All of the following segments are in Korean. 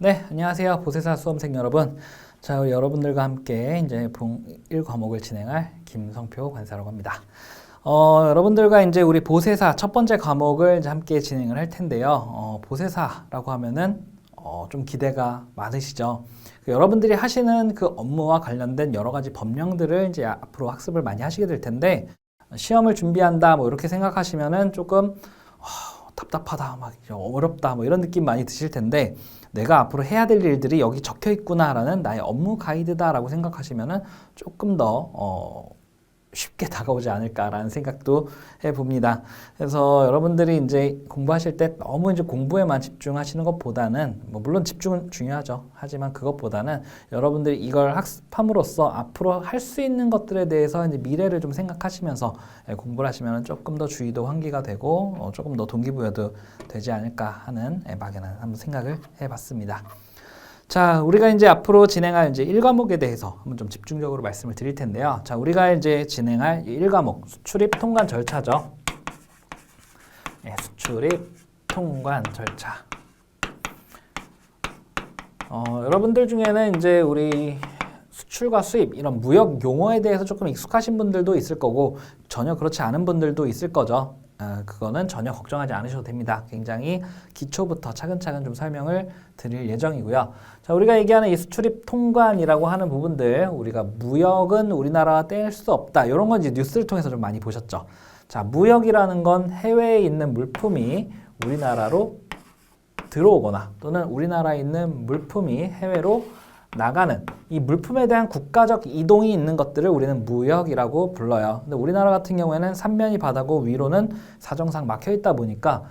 네, 안녕하세요. 보세사 수험생 여러분. 자, 우리 여러분들과 함께 이제 1과목을 진행할 김성표 관사라고 합니다. 여러분들과 이제 우리 보세사 첫 번째 과목을 이제 함께 진행을 할 텐데요. 보세사라고 하면은 좀 기대가 많으시죠? 여러분들이 하시는 그 업무와 관련된 여러 가지 법령들을 이제 앞으로 학습을 많이 하시게 될 텐데, 시험을 준비한다 뭐 이렇게 생각하시면은 조금 답답하다, 막 어렵다 뭐 이런 느낌 많이 드실 텐데, 내가 앞으로 해야 될 일들이 여기 적혀 있구나라는 나의 업무 가이드다라고 생각하시면은 조금 더 쉽게 다가오지 않을까라는 생각도 해봅니다. 그래서 여러분들이 이제 공부하실 때 너무 이제 공부에만 집중하시는 것보다는, 뭐 물론 집중은 중요하죠. 하지만 그것보다는 여러분들이 이걸 학습함으로써 앞으로 할 수 있는 것들에 대해서 이제 미래를 좀 생각하시면서 공부를 하시면 조금 더 주의도 환기가 되고 조금 더 동기부여도 되지 않을까 하는 막연한 한번 생각을 해봤습니다. 자, 우리가 이제 앞으로 진행할 이제 1과목에 대해서 한번 좀 집중적으로 말씀을 드릴 텐데요. 자, 우리가 이제 진행할 1과목 수출입 통관 절차죠. 네, 수출입 통관 절차. 여러분들 중에는 이제 우리 수출과 수입 이런 무역 용어에 대해서 조금 익숙하신 분들도 있을 거고 전혀 그렇지 않은 분들도 있을 거죠. 그거는 전혀 걱정하지 않으셔도 됩니다. 굉장히 기초부터 차근차근 좀 설명을 드릴 예정이고요. 자, 우리가 얘기하는 이 수출입 통관이라고 하는 부분들, 우리가 무역은 우리나라와 뗄 수 없다. 이런 건 이제 뉴스를 통해서 좀 많이 보셨죠. 자, 무역이라는 건 해외에 있는 물품이 우리나라로 들어오거나 또는 우리나라에 있는 물품이 해외로 나가는 이 물품에 대한 국가적 이동이 있는 것들을 우리는 무역이라고 불러요. 근데 우리나라 같은 경우에는 삼면이 바다고 위로는 사정상 막혀 있다 보니까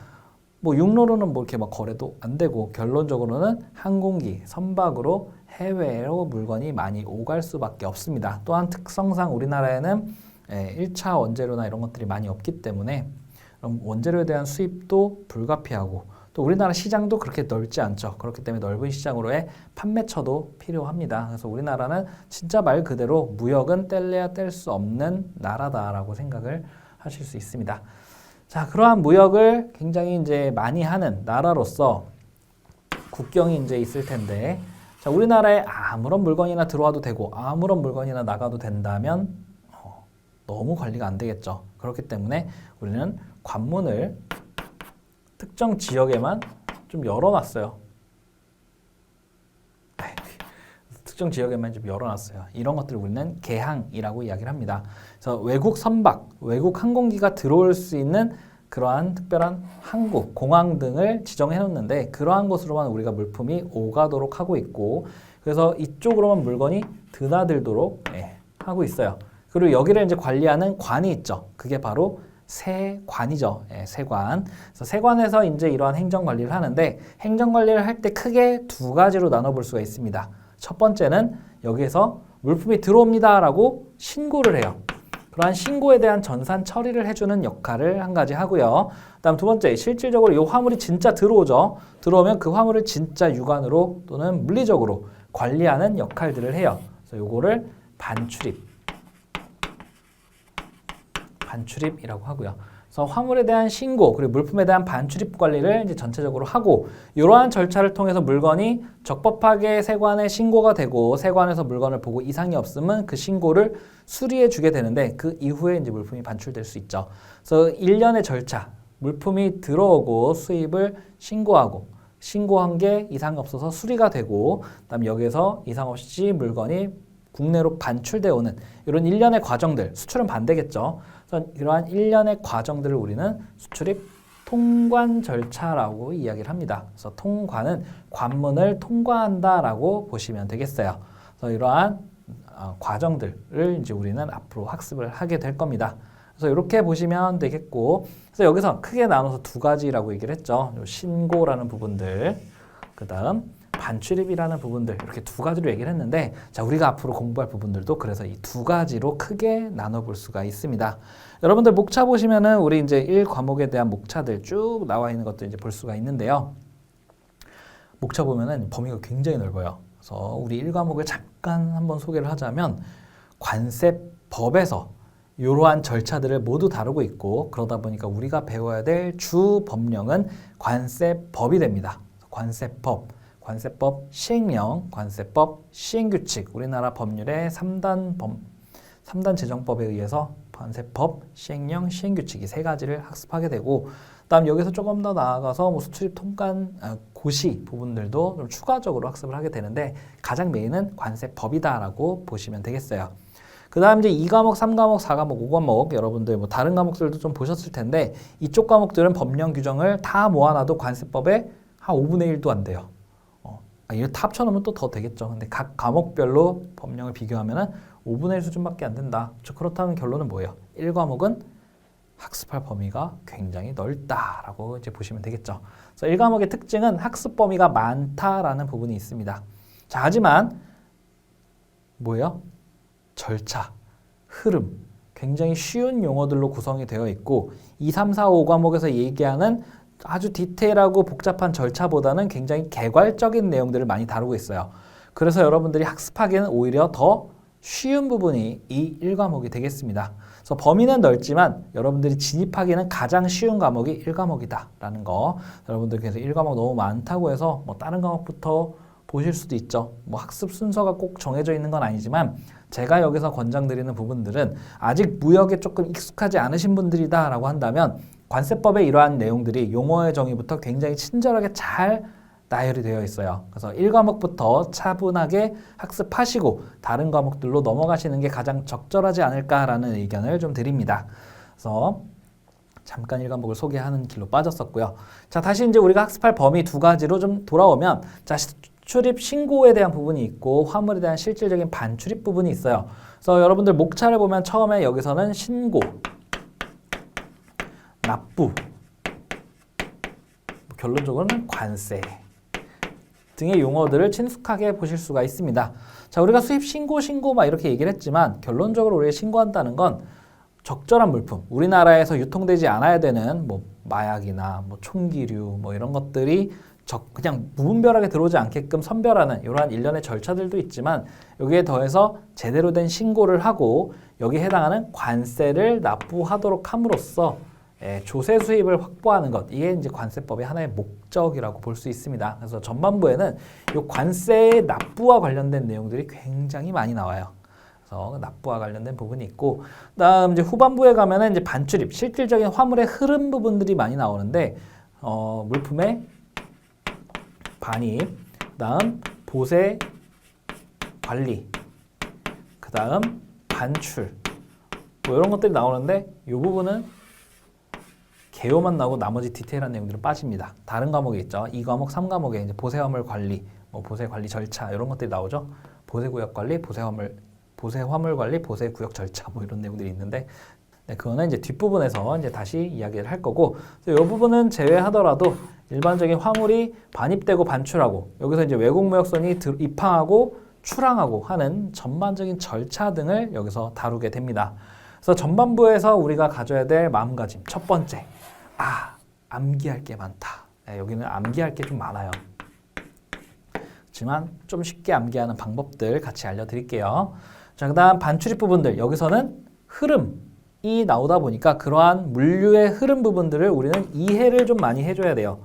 뭐 육로로는 뭐 이렇게 막 거래도 안 되고 결론적으로는 항공기, 선박으로 해외로 물건이 많이 오갈 수밖에 없습니다. 또한 특성상 우리나라에는 1차 원재료나 이런 것들이 많이 없기 때문에 원재료에 대한 수입도 불가피하고 또 우리나라 시장도 그렇게 넓지 않죠. 그렇기 때문에 넓은 시장으로의 판매처도 필요합니다. 그래서 우리나라는 진짜 말 그대로 무역은 뗄래야 뗄 수 없는 나라다라고 생각을 하실 수 있습니다. 자, 그러한 무역을 굉장히 이제 많이 하는 나라로서 국경이 이제 있을 텐데, 자, 우리나라에 아무런 물건이나 들어와도 되고 아무런 물건이나 나가도 된다면 너무 관리가 안 되겠죠. 그렇기 때문에 우리는 관문을 특정 지역에만 좀 열어놨어요. 특정 지역에만 좀 열어놨어요. 이런 것들을 우리는 개항이라고 이야기를 합니다. 그래서 외국 선박, 외국 항공기가 들어올 수 있는 그러한 특별한 항구, 공항 등을 지정해 놓는데 그러한 곳으로만 우리가 물품이 오가도록 하고 있고 그래서 이쪽으로만 물건이 드나들도록 하고 있어요. 그리고 여기를 이제 관리하는 관이 있죠. 그게 바로 세관이죠. 세관. 그래서 세관에서 이제 이러한 행정 관리를 하는데 행정 관리를 할 때 크게 두 가지로 나눠볼 수가 있습니다. 첫 번째는 여기에서 물품이 들어옵니다라고 신고를 해요. 그러한 신고에 대한 전산 처리를 해주는 역할을 한 가지 하고요. 그다음 두 번째, 실질적으로 이 화물이 진짜 들어오죠. 들어오면 그 화물을 진짜 육안으로 또는 물리적으로 관리하는 역할들을 해요. 그래서 요거를 반출입이라고 하고요. 그래서 화물에 대한 신고 그리고 물품에 대한 반출입 관리를 이제 전체적으로 하고 이러한 절차를 통해서 물건이 적법하게 세관에 신고가 되고 세관에서 물건을 보고 이상이 없으면 그 신고를 수리해 주게 되는데 그 이후에 이제 물품이 반출될 수 있죠. 그래서 일련의 절차, 물품이 들어오고 수입을 신고하고 신고한 게 이상이 없어서 수리가 되고 그다음 여기에서 이상 없이 물건이 국내로 반출되어 오는 이런 일련의 과정들, 수출은 반대겠죠. 그래서 이러한 일련의 과정들을 우리는 수출입 통관 절차라고 이야기를 합니다. 그래서 통관은 관문을 통과한다라고 보시면 되겠어요. 그래서 이러한 과정들을 이제 우리는 앞으로 학습을 하게 될 겁니다. 그래서 이렇게 보시면 되겠고, 그래서 여기서 크게 나눠서 두 가지라고 얘기를 했죠. 신고라는 부분들, 그 다음 반출입이라는 부분들 이렇게 두 가지로 얘기를 했는데 자 우리가 앞으로 공부할 부분들도 그래서 이 두 가지로 크게 나눠볼 수가 있습니다. 여러분들 목차 보시면은 우리 이제 1과목에 대한 목차들 쭉 나와 있는 것들 이제 볼 수가 있는데요. 목차 보면은 범위가 굉장히 넓어요. 그래서 우리 1과목을 잠깐 한번 소개를 하자면 관세법에서 이러한 절차들을 모두 다루고 있고 그러다 보니까 우리가 배워야 될 주 법령은 관세법이 됩니다. 관세법. 관세법 시행령, 관세법 시행규칙, 우리나라 법률의 3단 제정법에 의해서 관세법, 시행령, 시행규칙 이 세 가지를 학습하게 되고, 그다음 여기서 조금 더 나아가서 뭐 수출입 통관, 고시 부분들도 좀 추가적으로 학습을 하게 되는데 가장 메인은 관세법이다라고 보시면 되겠어요. 그 다음 이제 2과목, 3과목, 4과목, 5과목 여러분들 뭐 다른 과목들도 좀 보셨을 텐데 이쪽 과목들은 법령 규정을 다 모아놔도 관세법의 한 5분의 1도 안 돼요. 이거 다 합쳐놓으면 또 더 되겠죠. 근데 각 과목별로 법령을 비교하면은 5분의 1 수준밖에 안 된다. 그렇다면 결론은 뭐예요? 1과목은 학습할 범위가 굉장히 넓다라고 이제 보시면 되겠죠. 그래서 1과목의 특징은 학습 범위가 많다라는 부분이 있습니다. 자, 하지만 뭐예요? 절차, 흐름, 굉장히 쉬운 용어들로 구성이 되어 있고 2, 3, 4, 5과목에서 얘기하는 아주 디테일하고 복잡한 절차보다는 굉장히 개괄적인 내용들을 많이 다루고 있어요. 그래서 여러분들이 학습하기에는 오히려 더 쉬운 부분이 이 1과목이 되겠습니다. 그래서 범위는 넓지만 여러분들이 진입하기에는 가장 쉬운 과목이 1과목이다라는 거. 여러분들 그래서 1과목 너무 많다고 해서 뭐 다른 과목부터 보실 수도 있죠. 뭐 학습 순서가 꼭 정해져 있는 건 아니지만 제가 여기서 권장드리는 부분들은 아직 무역에 조금 익숙하지 않으신 분들이다라고 한다면 관세법의 이러한 내용들이 용어의 정의부터 굉장히 친절하게 잘 나열이 되어 있어요. 그래서 1과목부터 차분하게 학습하시고 다른 과목들로 넘어가시는 게 가장 적절하지 않을까라는 의견을 좀 드립니다. 그래서 잠깐 1과목을 소개하는 길로 빠졌었고요. 자, 다시 이제 우리가 학습할 범위 두 가지로 좀 돌아오면 자, 출입 신고에 대한 부분이 있고 화물에 대한 실질적인 반출입 부분이 있어요. 그래서 여러분들 목차를 보면 처음에 여기서는 신고, 납부, 결론적으로는 관세 등의 용어들을 친숙하게 보실 수가 있습니다. 자, 우리가 수입 신고 막 이렇게 얘기를 했지만 결론적으로 우리가 신고한다는 건 적절한 물품, 우리나라에서 유통되지 않아야 되는 뭐 마약이나 뭐 총기류 뭐 이런 것들이 그냥 무분별하게 들어오지 않게끔 선별하는 이러한 일련의 절차들도 있지만 여기에 더해서 제대로 된 신고를 하고 여기에 해당하는 관세를 납부하도록 함으로써 조세 수입을 확보하는 것, 이게 이제 관세법의 하나의 목적이라고 볼 수 있습니다. 그래서 전반부에는 이 관세의 납부와 관련된 내용들이 굉장히 많이 나와요. 그래서 납부와 관련된 부분이 있고, 그다음 이제 후반부에 가면은 이제 반출입, 실질적인 화물의 흐름 부분들이 많이 나오는데, 물품의 반입, 그다음 보세 관리, 그다음 반출, 뭐 이런 것들이 나오는데 이 부분은 개요만 나오고 나머지 디테일한 내용들은 빠집니다. 다른 과목에 있죠. 2과목, 3과목에 이제 보세화물 관리, 뭐 보세 관리 절차 이런 것들이 나오죠. 보세구역 관리, 보세화물 관리, 보세구역 절차 뭐 이런 내용들이 있는데 네, 그거는 이제 뒷부분에서 이제 다시 이야기를 할 거고, 이 부분은 제외하더라도 일반적인 화물이 반입되고 반출하고 여기서 이제 외국무역선이 입항하고 출항하고 하는 전반적인 절차 등을 여기서 다루게 됩니다. 그래서 전반부에서 우리가 가져야 될 마음가짐 첫 번째, 암기할 게 많다. 네, 여기는 암기할 게 좀 많아요. 그렇지만 좀 쉽게 암기하는 방법들 같이 알려드릴게요. 자, 그다음 반출입 부분들, 여기서는 흐름이 나오다 보니까 그러한 물류의 흐름 부분들을 우리는 이해를 좀 많이 해줘야 돼요.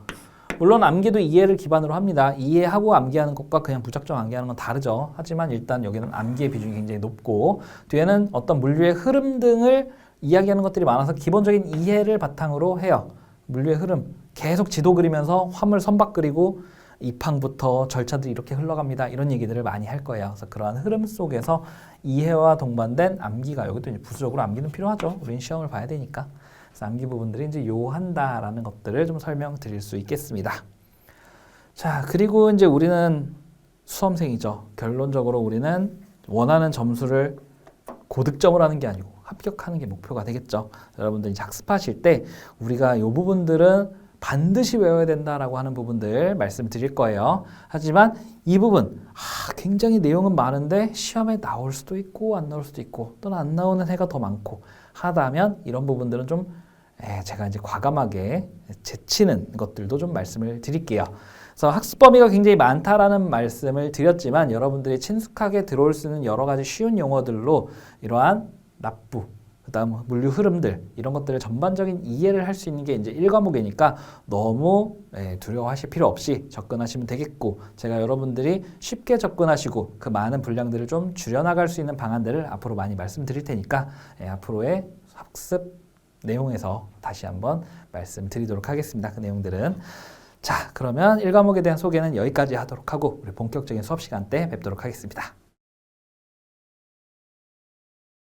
물론 암기도 이해를 기반으로 합니다. 이해하고 암기하는 것과 그냥 무작정 암기하는 건 다르죠. 하지만 일단 여기는 암기의 비중이 굉장히 높고 뒤에는 어떤 물류의 흐름 등을 이야기하는 것들이 많아서 기본적인 이해를 바탕으로 해요. 물류의 흐름, 계속 지도 그리면서 화물 선박 그리고 입항부터 절차들이 이렇게 흘러갑니다. 이런 얘기들을 많이 할 거예요. 그래서 그러한 흐름 속에서 이해와 동반된 암기가, 여기도 이제 부수적으로 암기는 필요하죠. 우리는 시험을 봐야 되니까. 그래서 암기 부분들이 이제 요한다라는 것들을 좀 설명드릴 수 있겠습니다. 자, 그리고 이제 우리는 수험생이죠. 결론적으로 우리는 원하는 점수를 고득점을 하는 게 아니고 합격하는 게 목표가 되겠죠. 여러분들 이제 학습하실 때 우리가 이 부분들은 반드시 외워야 된다라고 하는 부분들 말씀드릴 거예요. 하지만 이 부분 굉장히 내용은 많은데 시험에 나올 수도 있고 안 나올 수도 있고 또는 안 나오는 해가 더 많고 하다면 이런 부분들은 좀 제가 이제 과감하게 제치는 것들도 좀 말씀을 드릴게요. 그래서 학습 범위가 굉장히 많다라는 말씀을 드렸지만 여러분들이 친숙하게 들어올 수 있는 여러 가지 쉬운 용어들로 이러한 납부, 그다음 물류 흐름들 이런 것들을 전반적인 이해를 할 수 있는 게 이제 1과목이니까 너무 두려워하실 필요 없이 접근하시면 되겠고, 제가 여러분들이 쉽게 접근하시고 그 많은 분량들을 좀 줄여나갈 수 있는 방안들을 앞으로 많이 말씀드릴 테니까 앞으로의 학습 내용에서 다시 한번 말씀드리도록 하겠습니다. 그 내용들은. 자, 그러면 1과목에 대한 소개는 여기까지 하도록 하고 우리 본격적인 수업 시간 때 뵙도록 하겠습니다.